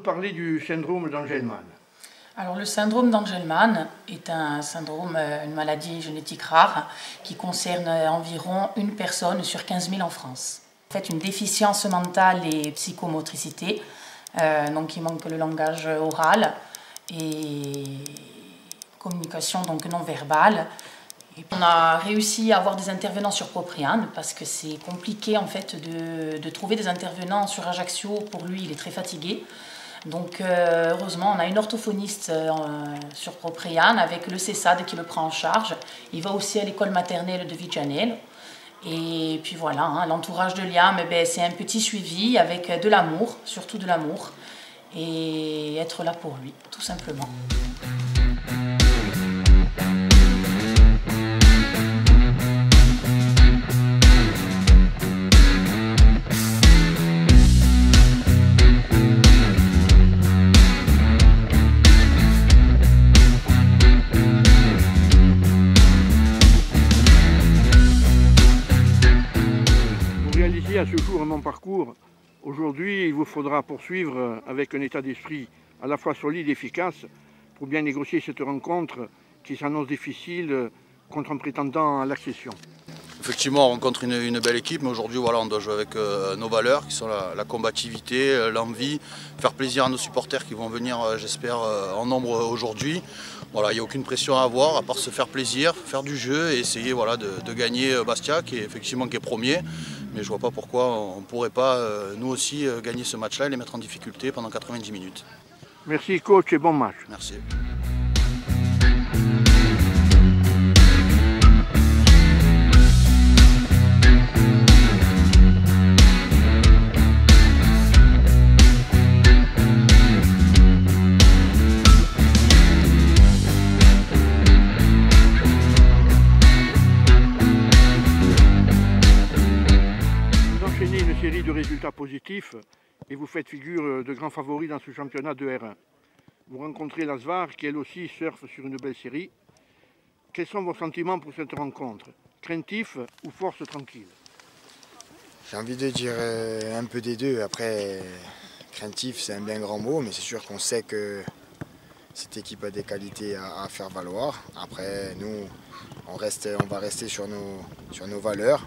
nous parler du syndrome d'Angelman? Alors le syndrome d'Angelman est un syndrome, une maladie génétique rare qui concerne environ une personne sur 15 000 en France. En fait, une déficience mentale et psychomotricité, donc il manque le langage oral et communication donc non verbale. Et on a réussi à avoir des intervenants sur Propriane parce que c'est compliqué en fait de trouver des intervenants sur Ajaccio. Pour lui, il est très fatigué. Donc heureusement, on a une orthophoniste sur Propriane avec le CESAD qui le prend en charge. Il va aussi à l'école maternelle de Vigianel. Et puis voilà, hein, l'entourage de Liam, c'est un petit suivi avec de l'amour, surtout de l'amour, et être là pour lui, tout simplement. À ce jour mon parcours, aujourd'hui il vous faudra poursuivre avec un état d'esprit à la fois solide et efficace pour bien négocier cette rencontre qui s'annonce difficile contre un prétendant à l'accession. Effectivement, on rencontre une belle équipe, mais aujourd'hui voilà, on doit jouer avec nos valeurs qui sont la combativité, l'envie, faire plaisir à nos supporters qui vont venir, j'espère, en nombre aujourd'hui. Voilà, il n'y a aucune pression à avoir, à part se faire plaisir, faire du jeu et essayer voilà, de gagner Bastia, qui est premier. Mais je ne vois pas pourquoi on ne pourrait pas, nous aussi, gagner ce match-là et les mettre en difficulté pendant 90 minutes. Merci coach et bon match. Merci. Une série de résultats positifs et vous faites figure de grands favoris dans ce championnat de R1. Vous rencontrez l'Asvar qui elle aussi surfe sur une belle série. Quels sont vos sentiments pour cette rencontre? Craintif ou force tranquille? J'ai envie de dire un peu des deux. Après, craintif c'est un bien grand mot, mais c'est sûr qu'on sait que cette équipe a des qualités à faire valoir. Après, nous, on va rester sur nos valeurs.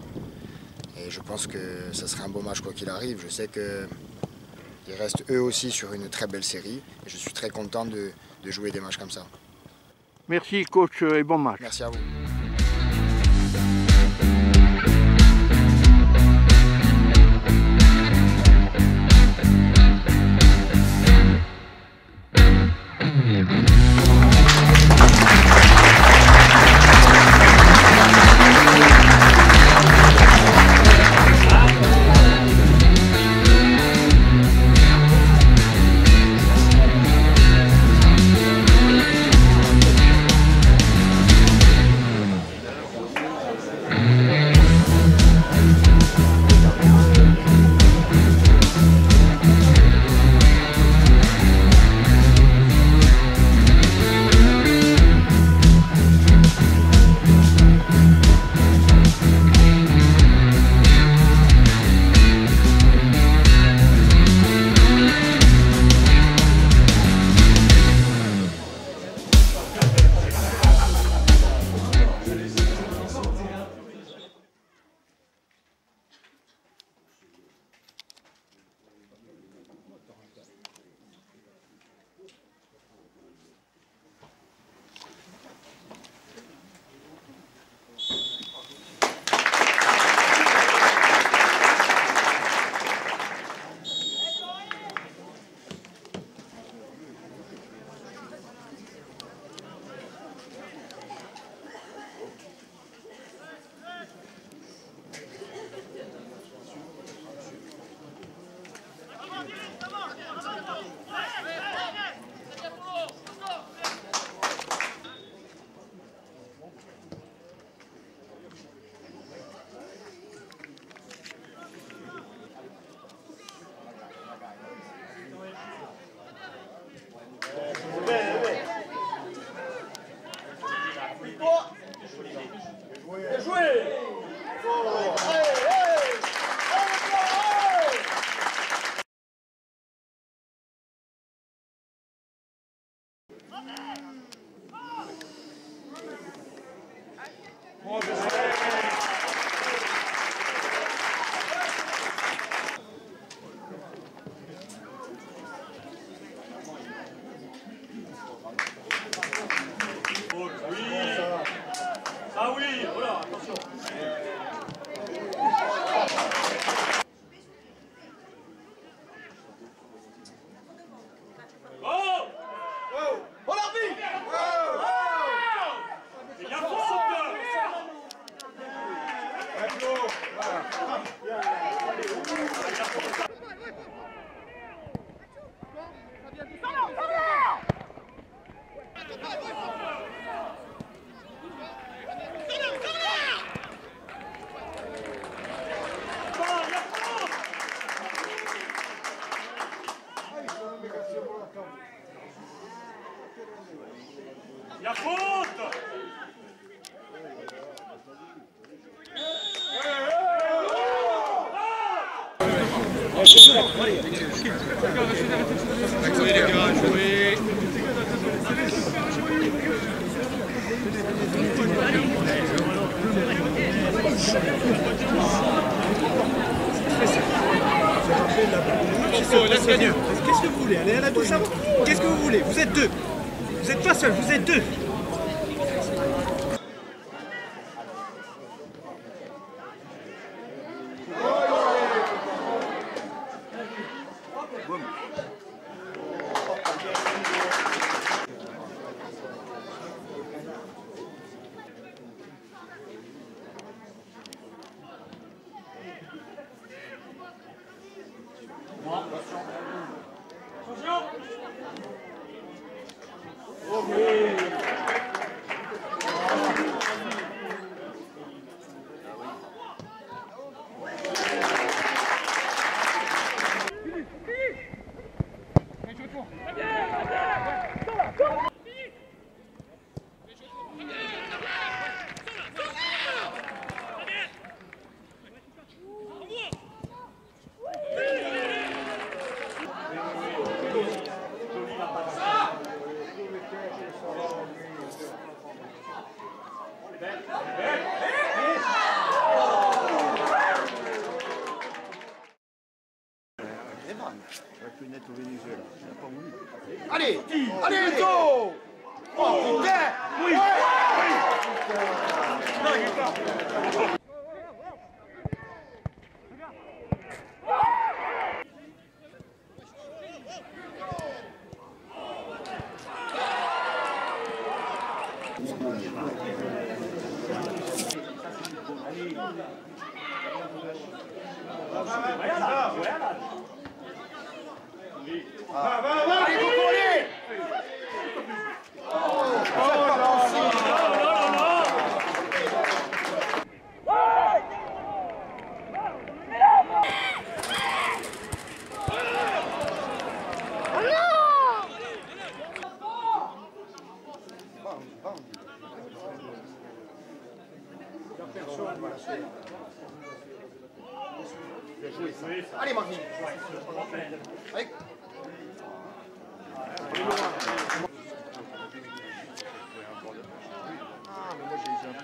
Et je pense que ça serait un beau match quoi qu'il arrive. Je sais qu'ils restent eux aussi sur une très belle série. Et je suis très content de jouer des matchs comme ça. Merci coach et bon match. Merci à vous. Il y a faute! Qu'est-ce que vous voulez? Allez à la touche avant. Qu'est-ce que vous voulez? Vous êtes deux. Vous n'êtes pas seul, vous êtes deux. Allez, allez, go! Oh putain! Oui! Non, il est pas. Allez, Coco, allez! Allez, Martin. Allez.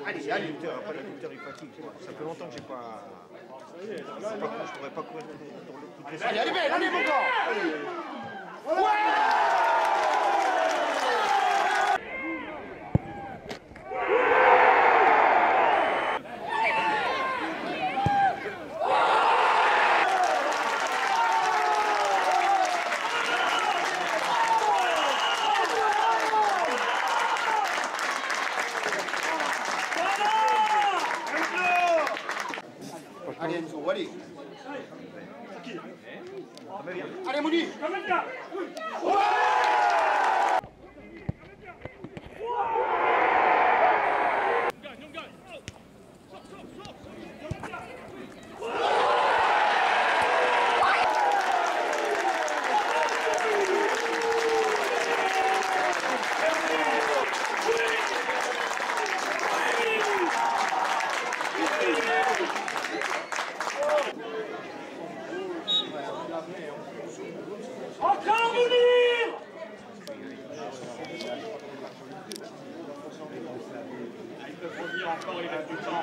Allez, allez. Après l'adducteur il fatigue. Ça fait longtemps que j'ai pas. Je pourrais pas courir toutes les Allez, allez, belle, allez, mon gars. Ouais! Allez, Enzo, allez. Allez, Mouni. Encore Mounir! Ils peuvent revenir encore, il reste du temps.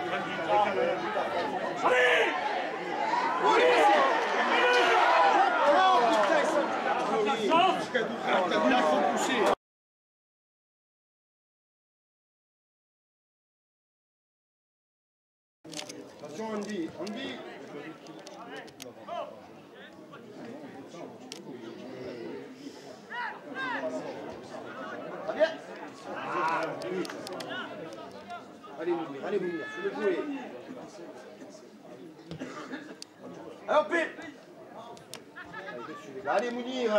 Il reste du temps. Allez! Attention, Andy, Andy. Allez, Mounir, faut le jouer. Allez, hop. Allez, Mounir.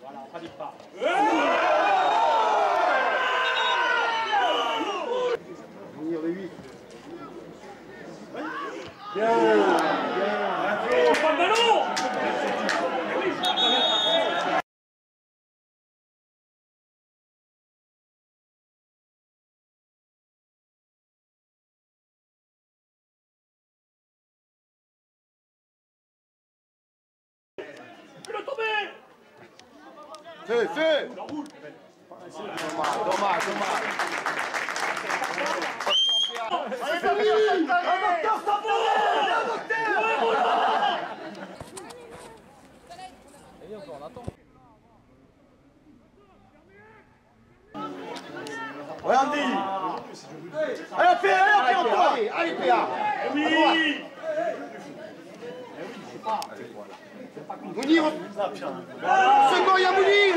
Voilà, on panique pas. Mounir le 8. Bien. Oh, pas le ballon. Feu, feu. Dommage. Ouais, Andy. Allez, PA, Antoine. Allez, PA. Oui. Mounir. Second, il y a Mounir.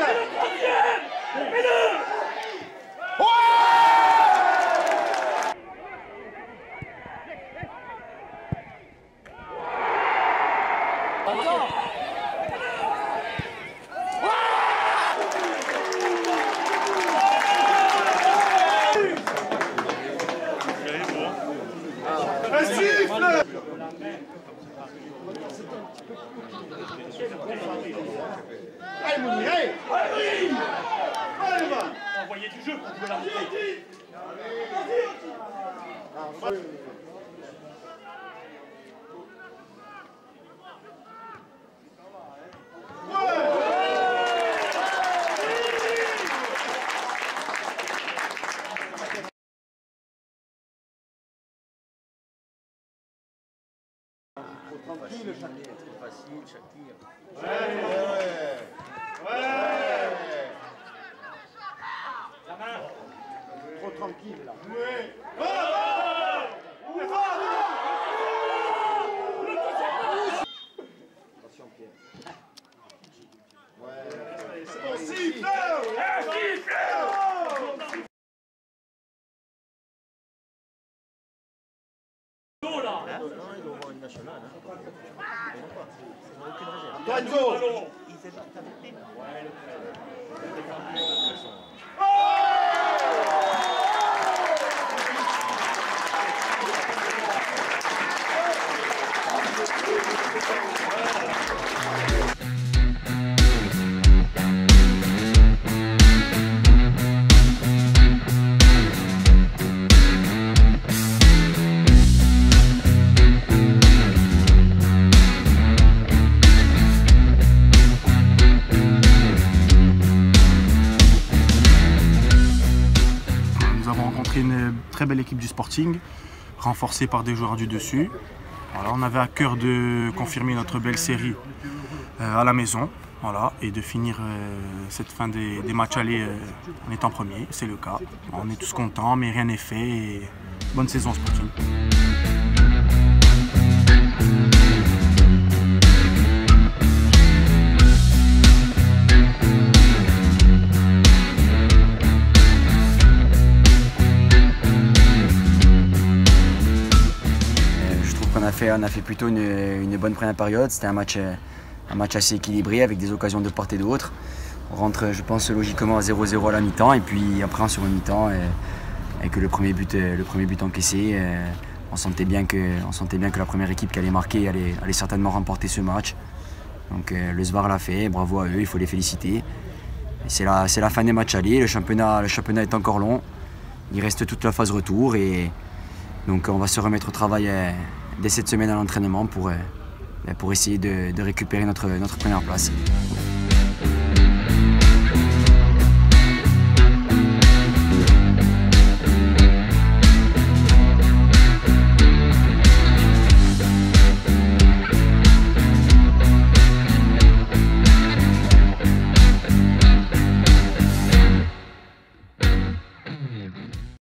Un siffle. Allez, Mounir, allez. Allez, va. Envoyez du jeu pour jouer la montée. Trop tranquille là. Attention Pierre. Ouais. C'est bon, siffle. Lorenzo. Une très belle équipe du Sporting, renforcée par des joueurs du dessus. Voilà, on avait à cœur de confirmer notre belle série à la maison, voilà, et de finir cette fin des matchs allés en étant premier. C'est le cas. On est tous contents, mais rien n'est fait. Et bonne saison Sporting. On a fait plutôt une bonne première période. C'était un match assez équilibré avec des occasions de part et d'autre. On rentre, je pense, logiquement à 0-0 à la mi-temps et puis après sur une mi-temps avec le premier but encaissé, on sentait bien que la première équipe qui allait marquer allait certainement remporter ce match. Donc le SVAR l'a fait, bravo à eux, il faut les féliciter. C'est la fin des matchs allés, le championnat est encore long, il reste toute la phase retour et donc on va se remettre au travail dès cette semaine à l'entraînement pour essayer de récupérer notre première place.